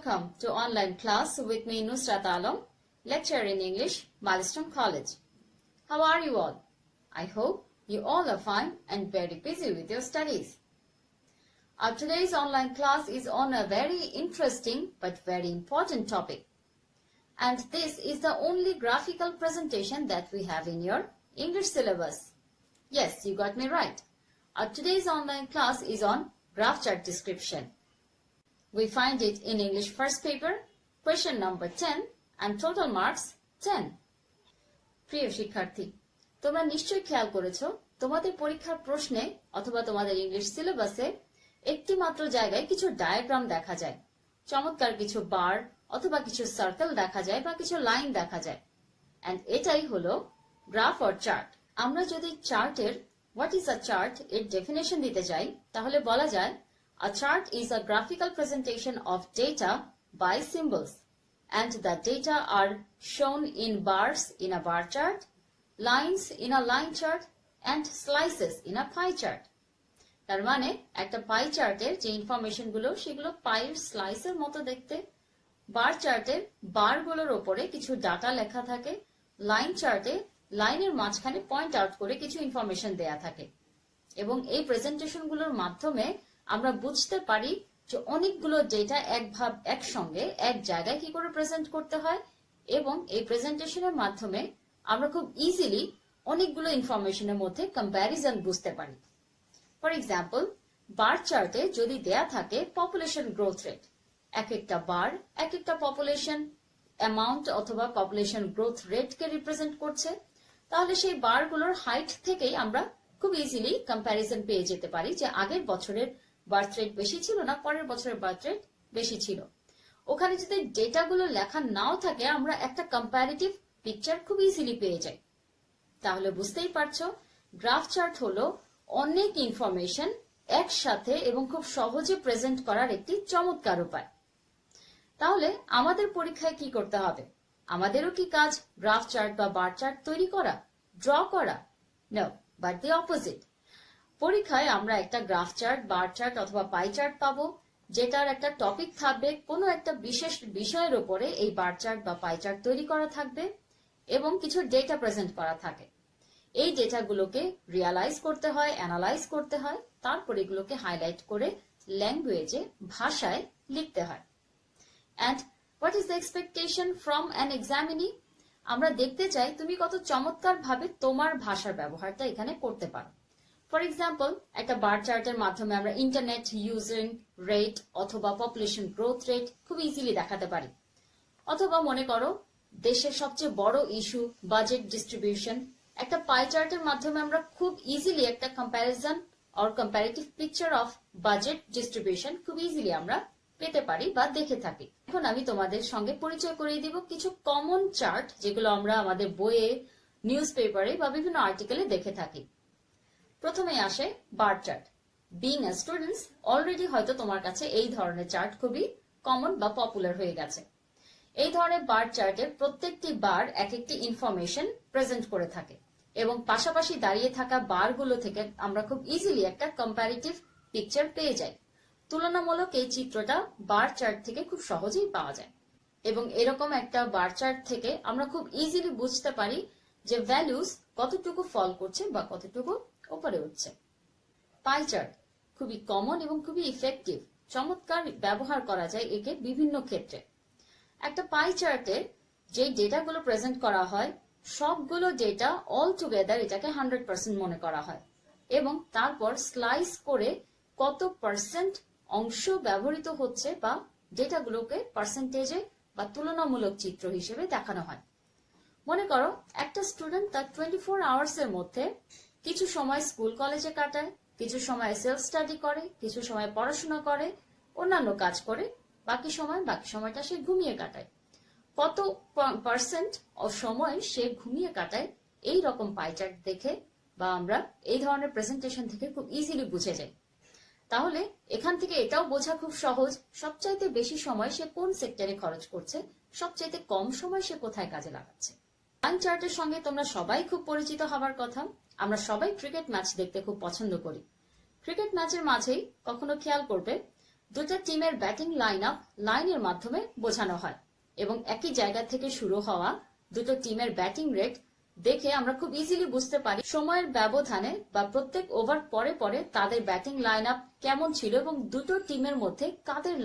Welcome to online class with me Nusrat Alam, lecturer in English, Milestone College. How are you all? I hope you all are fine and very busy with your studies. Our today's online class is on a very interesting but very important topic. And this is the only graphical presentation that we have in your English syllabus. Yes, you got me right. Our today's online class is on graph chart description. We find it in English first paper, question number 10 and total marks 10. প্রিয় শিক্ষার্থী, তোমরা নিশ্চয়ই খেয়াল করেছো তোমাদের পরীক্ষার প্রশ্নে অথবা তোমাদের ইংলিশ সিলেবাসে একটি মাত্র জায়গায় কিছু ডায়াগ্রাম দেখা যায়, চমৎকার কিছু বার অথবা কিছু সার্কেল দেখা যায় বা কিছু লাইন দেখা যায়। এন্ড এটাই হলো গ্রাফ অর চার্ট। আমরা যদি চার্টের হোয়াট ইজ আ চার্ট এর ডেফিনেশন দিতে যাই তাহলে বলা যায় a chart is a graphical presentation of data by symbols, and the data are shown in bars in a bar chart, lines in a line chart, and slices in a pie chart. তার মানে একটা পাই চার্টের যে information গুলো সেগুলো পাইয়ের স্লাইসের মতো দেখতে, বার চার্টের বারগুলোর উপরে কিছু ডাটা লেখা থাকে, লাইন চার্টে লাইনের মাঝখানে পয়েন্ট আউট করে কিছু ইনফরমেশন দেয়া থাকে। এবং এই প্রেজেন্টেশন গুলোর মাধ্যমে আমরা বুঝতে পারি যে অনেকগুলো ডেটা একসঙ্গে এক জায়গায় কি করে প্রেজেন্ট করতে হয়, এবং এই প্রেজেন্টেশনের মাধ্যমে আমরা খুব ইজিলি অনেকগুলো ইনফরমেশনের মধ্যে কম্প্যারিজন বুঝতে পারি। ফর এক্সাম্পল, বার চার্টে যদি দেয়া থাকে পপুলেশন গ্রোথ রেট, এক একটা বার এক একটা পপুলেশন অ্যামাউন্ট অথবা পপুলেশন গ্রোথ রেটকে রিপ্রেজেন্ট করছে, তাহলে সেই বারগুলোর হাইট থেকেই আমরা খুব ইজিলি কম্প্যারিজন পেয়ে যেতে পারি যে আগের বছরের বার্থ রেট বেশি ছিল না পরের বছরের বার্থ রেট বেশি ছিল। ওখানে যদি ডেটাগুলো লেখা নাও থাকে আমরা একটা কম্প্যারিটিভ পিকচার খুব ইজিলি পেয়ে যাই। তাহলে বুঝতেই পারছো গ্রাফ চার্ট হলো অনেক ইনফরমেশন একসাথে এবং খুব সহজে প্রেজেন্ট করার একটি চমৎকার উপায়। তাহলে আমাদের পরীক্ষায় কি করতে হবে? আমাদেরও কি কাজ গ্রাফ চার্ট বা বার চার্ট তৈরি করা, ড্র করা? No, but the opposite. পরীক্ষায় আমরা একটা গ্রাফ চার্ট, বার চার্ট অথবা পাই চার্ট পাবো, যেটার একটা টপিক থাকবে, কোনো একটা বিশেষ বিষয়ের উপরে এই বার চার্ট বা পাই চার্ট তৈরি করা থাকবে এবং কিছু ডেটা প্রেজেন্ট করা থাকে। এই ডেটাগুলোকে রিয়ালাইজ করতে হয়, অ্যানালাইজ করতে হয়, তারপর এগুলোকে হাইলাইট করে ল্যাঙ্গুয়েজে, ভাষায় লিখতে হয়। And what is the expectation from an examinee? আমরা দেখতে চাই তুমি কত চমৎকার ভাবে তোমার ভাষার ব্যবহারটা এখানে করতে পারো। ফর এক্সাম্পল, একটা বার চার্টের মাধ্যমে আমরা ইন্টারনেট ইউজিং রেট অথবা পপুলেশন গ্রোথ রেট খুব ইজিলি দেখাতে পারি। অথবা মনে করো দেশের সবচেয়ে বড় ইস্যু বাজেট ডিস্ট্রিবিউশন, একটা পাই চার্টের মাধ্যমে আমরা খুব ইজিলি একটা comparison or comparative picture of budget distribution খুব ইজিলি আমরা পেতে পারি বা দেখে থাকি। এখন আমি তোমাদের সঙ্গে পরিচয় করিয়ে দিব কিছু কমন চার্ট যেগুলো আমরা আমাদের বইয়ে, নিউজ পেপারে বা বিভিন্ন আর্টিকেলে দেখে থাকি। প্রথমে আসে bar chart. Being a students, already হয়তো তোমার কাছে এই ধরনের চার্ট খুবই কমন বা পপুলার হয়ে গেছে। এই ধরনের বার চার্টের প্রত্যেকটি বার এক একটি ইনফরমেশন প্রেজেন্ট করে থাকে এবং পাশাপাশি দাঁড়িয়ে থাকা বারগুলো থেকে আমরা খুব ইজিলি একটা কম্প্যারিটিভ পিকচার পেয়ে যাই। তুলনামূলক এই চিত্রটা বার চার্ট থেকে খুব সহজেই পাওয়া যায় এবং এরকম একটা বার চার্ট থেকে আমরা খুব ইজিলি বুঝতে পারি যে ভ্যালুস কতটুকু ফল করছে বা কতটুকু উপরে উঠছে। পাই চার্ট খুবই কমন এবং খুবই ইফেক্টিভ, চমৎকার ব্যবহার করা যায় একে বিভিন্ন ক্ষেত্রে। একটা পাই চার্টে যে ডেটাগুলো প্রেজেন্ট করা হয় সবগুলো ডেটা অল টুগেদার এটাকে 100% মনে করা হয় এবং তারপর স্লাইস করে কত পার্সেন্ট অংশ ব্যবহৃত হচ্ছে বা ডেটাগুলোকে পার্সেন্টেজে বা তুলনামূলক চিত্র হিসেবে দেখানো হয়। মনে করো একটা স্টুডেন্ট তার 24 আওয়ার্স এর মধ্যে কিছু সময় স্কুল কলেজে কাটায়, কিছু সময় সেলফ স্টাডি করে, কিছু সময় পড়াশোনা করে, অন্যান্য কাজ করে, বাকি সময়টা সে ঘুমিয়ে কাটায়। কত পার্সেন্ট সময় সে ঘুমিয়ে কাটায় এই রকম পাই চার্ট দেখে বা আমরা এই ধরনের প্রেজেন্টেশন থেকে খুব ইজিলি বুঝে যাই। তাহলে এখান থেকে এটাও বোঝা খুব সহজ সবচাইতে বেশি সময় সে কোন সেক্টরে খরচ করছে, সবচাইতে কম সময় সে কোথায় কাজে লাগাচ্ছে। লাইন চার্টের সঙ্গে তোমরা সবাই খুব পরিচিত হবার কথা। আমরা সবাই ক্রিকেট ম্যাচ দেখতে খুব পছন্দ করি। ক্রিকেট ম্যাচের মাঝেই কখনো খেয়াল করবে দুটো টিমের ব্যাটিং লাইন আপ লাইনের মাধ্যমে বোঝানো হয় এবং একই জায়গা থেকে শুরু হওয়া দুটো টিমের ব্যাটিং রেট দেখে আমরা খুব ইজিলি বুঝতে পারি সময়ের ব্যবধানে বা প্রত্যেক ওভার পরে পরে তাদের ব্যাটিং লাইন আপ কেমন ছিল এবং দুটো টিমের মধ্যে কাদের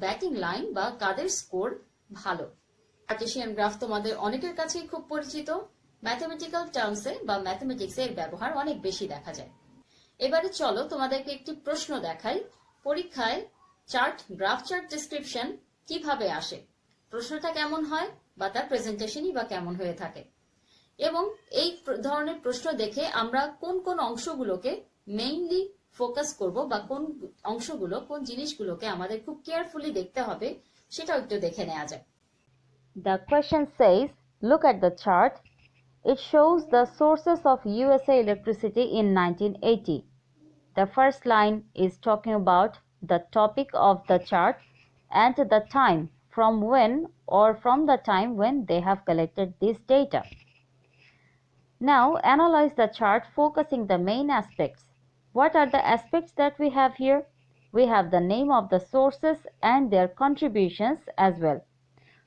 ব্যাটিং লাইন বা কাদের স্কোর ভালো। কার্টেসিয়ান গ্রাফ তোমাদের অনেকের কাছেই খুব পরিচিত। ম্যাথমেটিক্যাল টার্মসে বা ম্যাথমেটিক্সে এর ব্যবহার অনেক বেশি দেখা যায়। এবারে চলো তোমাদেরকে একটি প্রশ্ন দেখাই। পরীক্ষায় গ্রাফ চার্ট ডেসক্রিপশন কিভাবে আসে, প্রশ্নটা কেমন হয় বা তার প্রেজেন্টেশনই বা কেমন হয়ে থাকে, এবং এই ধরনের প্রশ্ন দেখে আমরা কোন কোন অংশগুলোকে মেইনলি ফোকাস করব বা কোন জিনিসগুলোকে আমাদের খুব কেয়ারফুলি দেখতে হবে সেটাও একটু দেখে নেওয়া যায়। The question says, look at the chart. It shows the sources of USA electricity in 1980. The first line is talking about the topic of the chart and the time from the time when they have collected this data. Now analyze the chart focusing the main aspects. What are the aspects that we have here? We have the name of the sources and their contributions as well.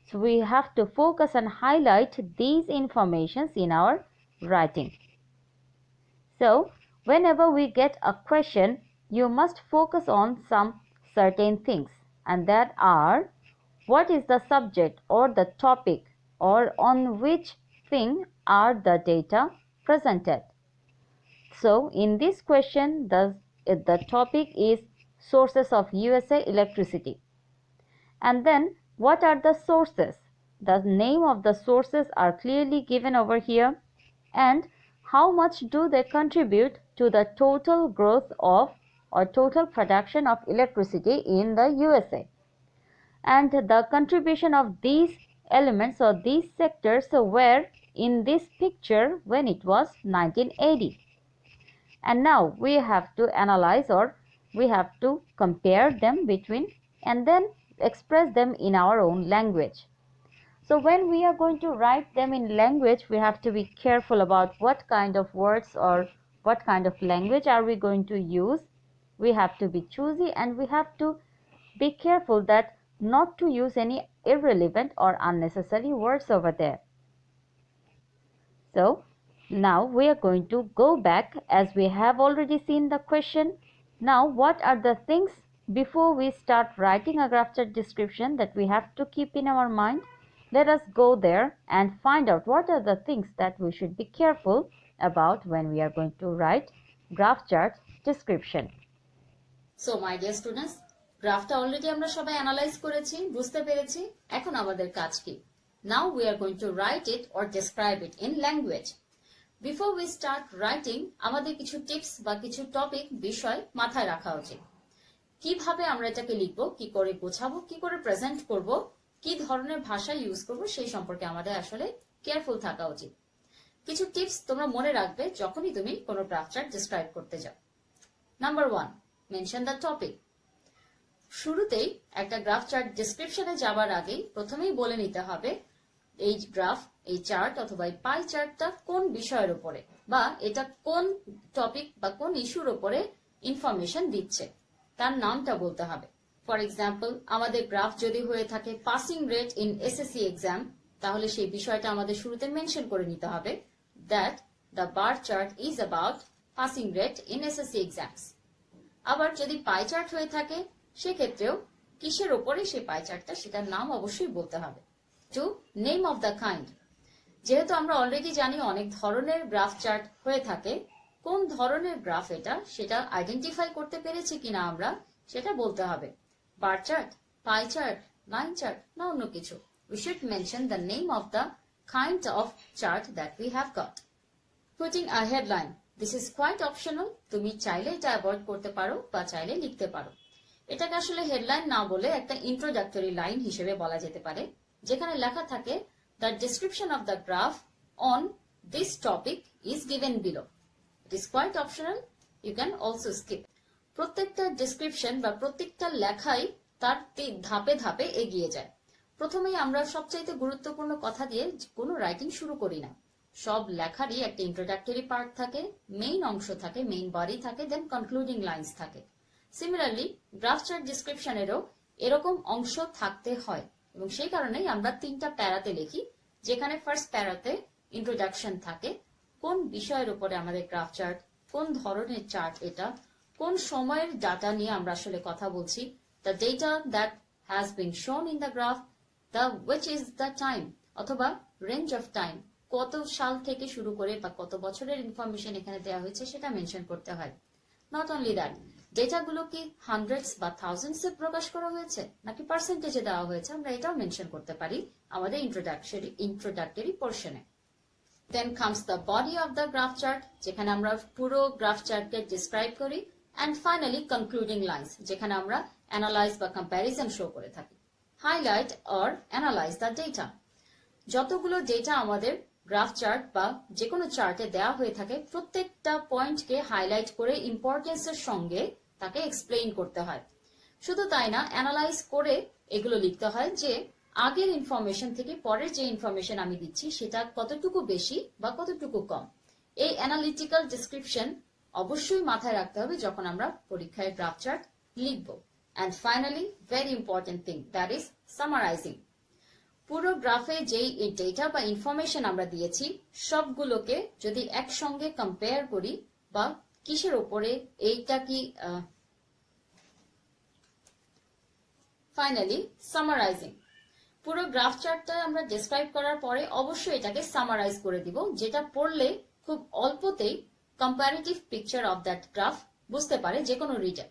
So we have to focus and highlight these informations in our writing. So whenever we get a question, you must focus on some certain things, and that are what is the subject or the topic, or on which thing are the data presented. So in this question, the topic is sources of USA electricity. And then what are the sources? The name of the sources are clearly given over here, and how much do they contribute to the total growth of or total production of electricity in the USA. And the contribution of these elements or these sectors were in this picture when it was 1980. And now we have to analyze, or we have to compare them between, and then express them in our own language. So when we are going to write them in language, we have to be careful about what kind of words or what kind of language are we going to use. We have to be choosy, and we have to be careful that not to use any irrelevant or unnecessary words over there. So now we are going to go back, as we have already seen the question. Now what are the things before we start writing a graph chart description that we have to keep in our mind? Let us go there and find out what are the things that we should be careful about when we are going to write graph chart description. So my dear students, গ্রাফটা already আমরা সবাই analyse করেছি, বুঝতে পেরেছি। এখন আমাদের কাজ কি? Now we are going to write it or describe it in language. Before we start writing, আমাদের কিছু টিপস বা কিছু টপিক বিষয় মাথায় রাখা উচিত। কিভাবে আমরা এটাকে লিখবো, কি করে গোছাবো, কি করে প্রেজেন্ট করব, কি ধরনের ভাষা ইউজ করব, সেই সম্পর্কে আমাদের আসলে কেয়ারফুল থাকা উচিত। কিছু টিপস তোমরা মনে রাখবে যখনই তুমি কোনো গ্রাফ চার্ট ডেসক্রাইব করতে যাও। Number 1, mention the topic. শুরুতেই একটা গ্রাফ চার্ট ডেসক্রিপশনে যাবার আগেই প্রথমেই বলে নিতে হবে এই গ্রাফ, এই চার্ট অথবা এই পাই চার্টটা কোন বিষয়ের উপরে, বা এটা কোন টপিক বা কোন ইস্যুর উপরে ইনফরমেশন দিচ্ছে, তার নামটা বলতে হবে। ফর এক্সাম্পল, আমাদের গ্রাফ যদি হয়ে থাকে passing rate in SSC exam, তাহলে সেই বিষয়টা আমাদের শুরুতে মেনশন করে নিতে হবে that the bar chart is about passing rate in SSC exams. আবার যদি পাই চার্ট হয়ে থাকে সেক্ষেত্রেও কিসের উপরে সেই পাই চার্টটা, সেটার নাম অবশ্যই বলতে হবে। 2, নেম অফ দ্য কাইন্ড। যেহেতু আমরা অলরেডি জানি অনেক ধরনের গ্রাফ চার্ট হয়ে থাকে, কোন ধরনের গ্রাফ এটা সেটা আইডেন্টিফাই করতে পেরেছি কিনা আমরা সেটা বলতে হবে। Bar chart, pie chart, line chart না অন্য কিছু। We should mention the name of the kind of chart that we have got. Putting a headline. This is quite optional. তুমি চাইলে এটা অ্যাভয়েড করতে পারো বা চাইলে লিখতে পারো। এটাকে আসলে হেডলাইন না বলে একটা ইন্ট্রোডাক্টরি লাইন হিসেবে বলা যেতে পারে, যেখানে লেখা থাকে the description of the graph on this topic is given below. It is quite optional. You can also skip. প্রত্যেকটা ডেসক্রিপশন বা প্রত্যেকটা লেখাই তার ধাপে ধাপে এগিয়ে যায়। প্রথমেই আমরা সবচাইতে গুরুত্বপূর্ণ কথা দিয়ে কোনো রাইটিং শুরু করি না। সব লেখারই একটা ইন্ট্রোডাক্টরি পার্ট থাকে, মেইন অংশ থাকে, মেইন বডি থাকে, দেন কনক্লুডিং লাইন্স থাকে। সিমিলারলি গ্রাফ চার্ট ডিসক্রিপশনেরও এরকম অংশ থাকতে হয় এবং সেই কারণেই আমরা 3টা প্যারাতে লিখি, যেখানে ফার্স্ট প্যারাতে ইন্ট্রোডাকশন থাকে, কোন বিষয়ের উপরে আমাদের গ্রাফ চার্ট, কোন ধরনের চার্ট এটা, কোন সময়ের ডাটা নিয়ে আমরা আসলে কথা বলছি, the data that has been শোন in the graph, the which is the time অথবা রেঞ্জ অফ টাইম, কত সাল থেকে শুরু করে বা কত বছরের ইনফরমেশন এখানে দেওয়া হয়েছে সেটা মেনশন করতে হয়। নট অনলি দ্যাট, ডেটাগুলো কি হান্ড্রেডস বা থাউজেন্ডসে প্রকাশ করা হয়েছে নাকি পার্সেন্টেজে দেওয়া হয়েছে আমরা এটাও মেনশন করতে পারি আমাদের ইন্ট্রোডাক্টরি পোর্শনে। Then comes the body of the graph chart, যেখানে আমরা পুরো গ্রাফ চার্টকে ডিসক্রাইব করি, অ্যান্ড ফাইনালি কনক্লুডিং লাইন্স, যেখানে আমরা অ্যানালাইজ বা কম্প্যারিজন শো করে থাকি। Highlight or analyse the data, যতগুলো ডেটা আমাদের গ্রাফ চার্ট বা যে কোনো চার্টে দেওয়া হয়ে থাকে প্রত্যেকটা পয়েন্টকে হাইলাইট করে ইম্পর্টেন্সের সঙ্গে তাকে এক্সপ্লেইন করতে হয়। শুধু তাই না, অ্যানালাইজ করে এগুলো লিখতে হয় যে আগের ইনফরমেশন থেকে পরের যে ইনফরমেশন আমি দিচ্ছি সেটা কতটুকু বেশি বা কতটুকু কম। এই অ্যানালিটিক্যাল ডিসক্রিপশন অবশ্যই মাথায় রাখতে হবে যখন আমরা পরীক্ষায় গ্রাফ চার্ট লিখব। And finally very important thing, that is summarising. পুরো গ্রাফে যেই ডেটা বা ইনফরমেশন আমরা দিয়েছি সবগুলোকে যদি একসঙ্গে কম্পেয়ার করি বা কিসের উপরে এইটা কি, ফাইনালি সামারাইজিং। পুরো গ্রাফ চার্টটা আমরা ডেসক্রাইব করার পরে অবশ্যই এটাকে সামারাইজ করে দিব, যেটা পড়লে খুব অল্পতেই comparative picture of that graph বুঝতে পারে যে কোনো রিডার।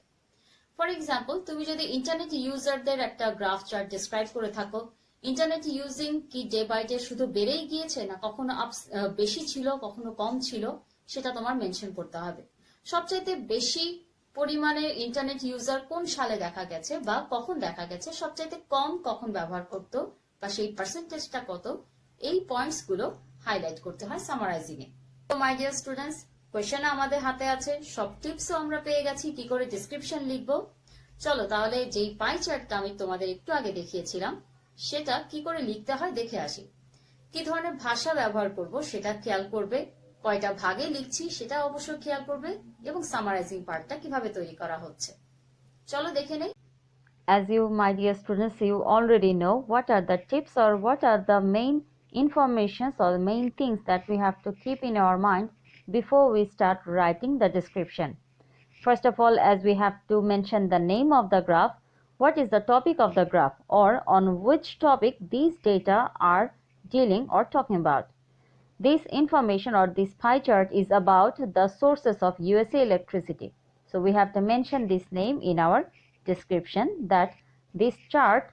ফর এক্সাম্পল, তুমি যদি ইন্টারনেট ইউজারদের একটা গ্রাফ চার্ট ডেসক্রাইব করে থাকো, ইন্টারনেট ইউজিং কি ডে বাই ডে শুধু বেড়েই গিয়েছে না কখনো বেশি ছিল কখনো কম ছিল, সেটা তোমার মেনশন করতে হবে। সবচাইতে বেশি পরিমাণে ইন্টারনেট ইউজার কোন সালে দেখা গেছে বা কখন দেখা গেছে, সবচাইতে কম কখন ব্যবহার করতো বা সেই পার্সেন্টেজটা কত, এই পয়েন্টস গুলো হাইলাইট করতে হয় সামারাইজিং এ। তো মাই ডিয়ার স্টুডেন্টস, কোয়েশ্চেন আমাদের হাতে আছে, সব টিপসও আমরা পেয়ে গেছি কি করে ডিসক্রিপশন লিখবো। চলো তাহলে যেই পাই চার্টটা আমি তোমাদের একটু আগে দেখিয়েছিলাম সেটা কি করে লিখতে হয় দেখে আসি। কি ধরনের ভাষা ব্যবহার করব সেটা খেয়াল করবে, কয়টা ভাগে লিখছি সেটা অবশ্যই খেয়াল করবে, এবং সামারাইজিং পার্টটা কিভাবে তৈরি করা হচ্ছে চলো দেখে নেই। As you, my dear students, you already know what are the tips or what are the main informations or main things that we have to keep in our mind before we start writing the description. First of all, as we have to mention the name of the graph, what is the topic of the graph or on which topic these data are dealing or talking about. This information or this pie chart is about the sources of USA electricity. So we have to mention this name in our description, that this chart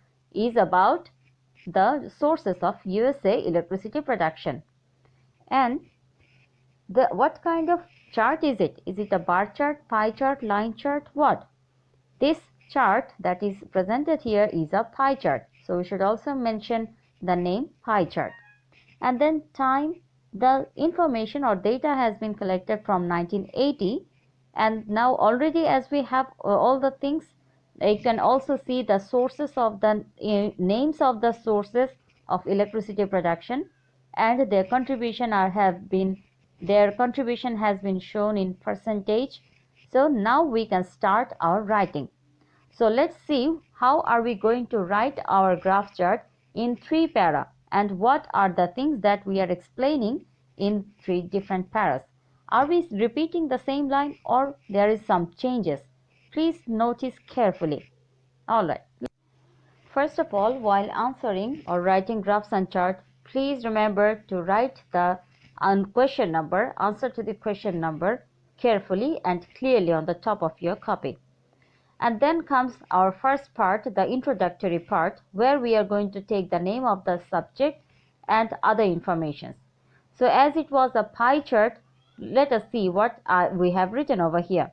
is about the sources of USA electricity production. And what kind of chart is it? Is it a bar chart, pie chart, line chart? What? This chart that is presented here is a pie chart. So we should also mention the name pie chart. And then time, the information or data has been collected from 1980, and now already as we have all the things, you can also see the sources of the names of the sources of electricity production, and their contribution has been shown in percentage. So now we can start our writing. So let's see how are we going to write our graph chart in 3 para, and what are the things that we are explaining in 3 different paras. Are we repeating the same line or there is some changes? Please notice carefully. Alright. First of all, while answering or writing graphs and chart, please remember to write the question number, answer to the question number carefully and clearly on the top of your copy. And then comes our first part, the introductory part, where we are going to take the name of the subject and other information. So as it was a pie chart, let us see what we have written over here.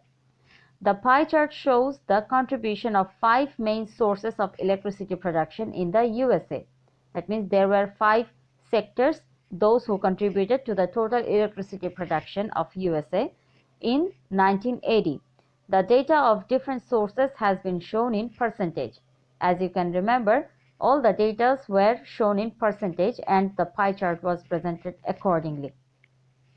The pie chart shows the contribution of 5 main sources of electricity production in the USA. That means there were 5 sectors, those who contributed to the total electricity production of USA in 1980. The data of different sources has been shown in percentage. As you can remember, all the data were shown in percentage and the pie chart was presented accordingly.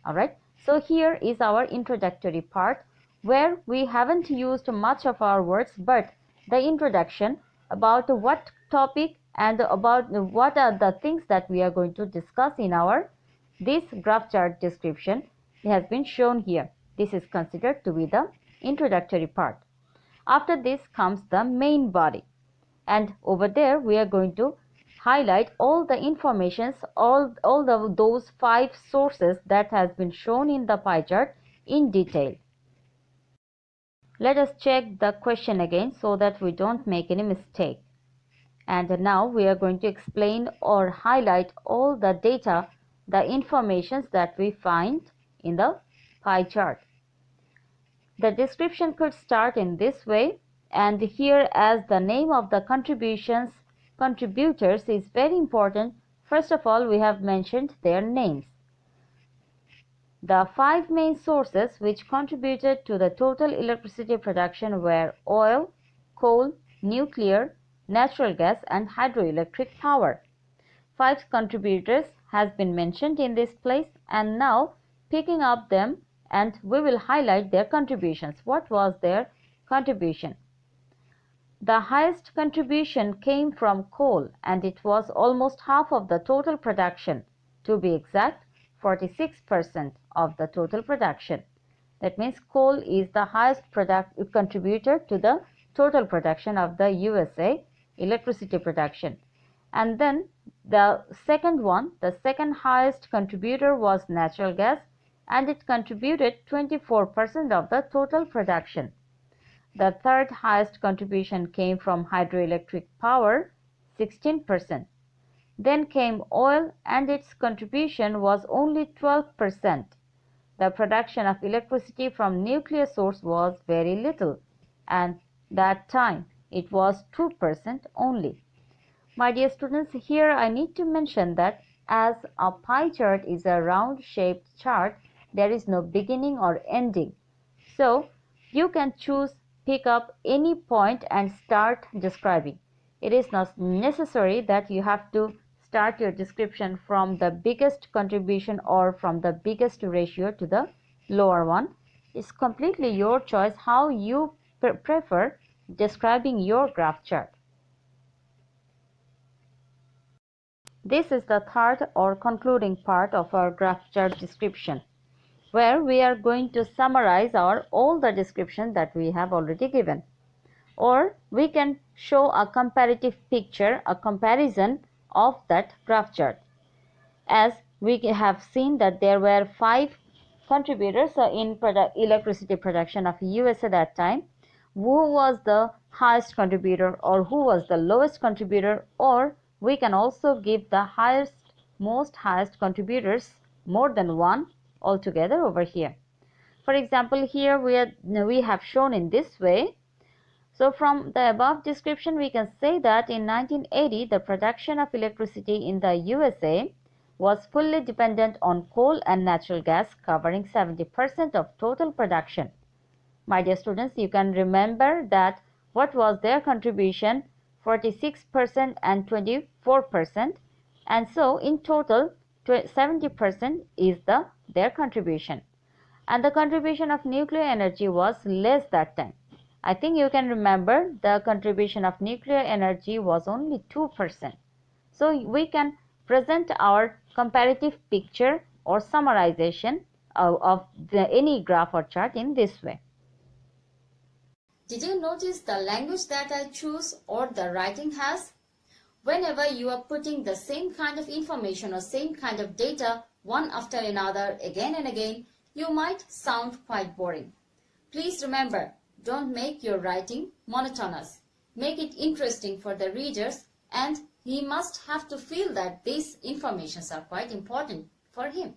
Alright, so here is our introductory part where we haven't used much of our words, but the introduction about what topic and about what are the things that we are going to discuss in our this graph chart description has been shown here. This is considered to be the introductory part. After this comes the main body, and over there we are going to highlight all the informations, those 5 sources that has been shown in the pie chart in detail. Let us check the question again so that we don't make any mistake. And now we are going to explain or highlight all the data, the informations that we find in the pie chart. The description could start in this way, and here, as the name of the contributors is very important, first of all we have mentioned their names. The 5 main sources which contributed to the total electricity production were oil, coal, nuclear, natural gas and hydroelectric power. 5 contributors has been mentioned in this place, and now picking up them, and we will highlight their contributions. What was their contribution? The highest contribution came from coal, and it was almost half of the total production. To be exact, 46% of the total production. That means coal is the highest contributor to the total production of the USA electricity production. And then the second highest contributor was natural gas, and it contributed 24% of the total production. The third highest contribution came from hydroelectric power, 16%. Then came oil, and its contribution was only 12%. The production of electricity from nuclear source was very little, and that time it was 2% only. My dear students, here I need to mention that as a pie chart is a round shaped chart, there is no beginning or ending. So you can pick up any point and start describing. It is not necessary that you have to start your description from the biggest contribution or from the biggest ratio to the lower one. It's completely your choice how you prefer describing your graph chart. This is the third or concluding part of our graph chart description, where we are going to summarize all the description that we have already given. Or we can show a comparative picture, a comparison of that graph chart. As we have seen that there were 5 contributors in electricity production of USA that time. Who was the highest contributor or who was the lowest contributor, or we can also give the highest contributors, more than one altogether over here. For example, here we have shown in this way. So from the above description we can say that in 1980 the production of electricity in the USA was fully dependent on coal and natural gas, covering 70% of total production. My dear students, you can remember that what was their contribution, 46% and 24%, and so in total 70% is their contribution. And the contribution of nuclear energy was less that time. I think you can remember the contribution of nuclear energy was only 2%. So we can present our comparative picture or summarization of any graph or chart in this way. Did you notice the language that I choose or the writing has? Whenever you are putting the same kind of information or same kind of data one after another again and again, you might sound quite boring. Please remember, don't make your writing monotonous. Make it interesting for the readers, and he must have to feel that these informations are quite important for him.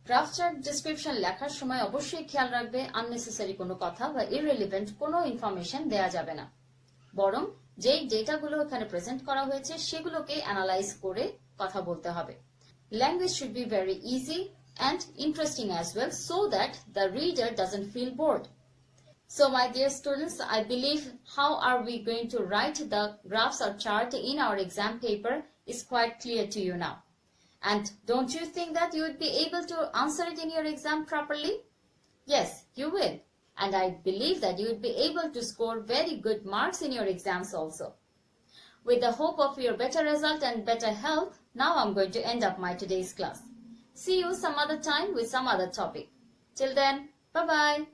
Graph chart description লেখার সময় অবশ্যই খেয়াল রাখবে unnecessary কোনো কথা বা irrelevant কোনো information দেয়া যাবে না, বরং যেই ডেটাগুলো এখানে প্রেজেন্ট করা হয়েছে সেগুলোকে অ্যানালাইজ করে কথা বলতে হবে. Language should be very easy and interesting as well, so that the reader doesn't feel bored. So my dear students, I believe how are we going to write the graphs or chart in our exam paper is quite clear to you now. And don't you think that you would be able to answer it in your exam properly? Yes, you will. and I believe that you would be able to score very good marks in your exams also. With the hope of your better result and better health, now I'm going to end up my today's class. See you some other time with some other topic. Till then, bye-bye.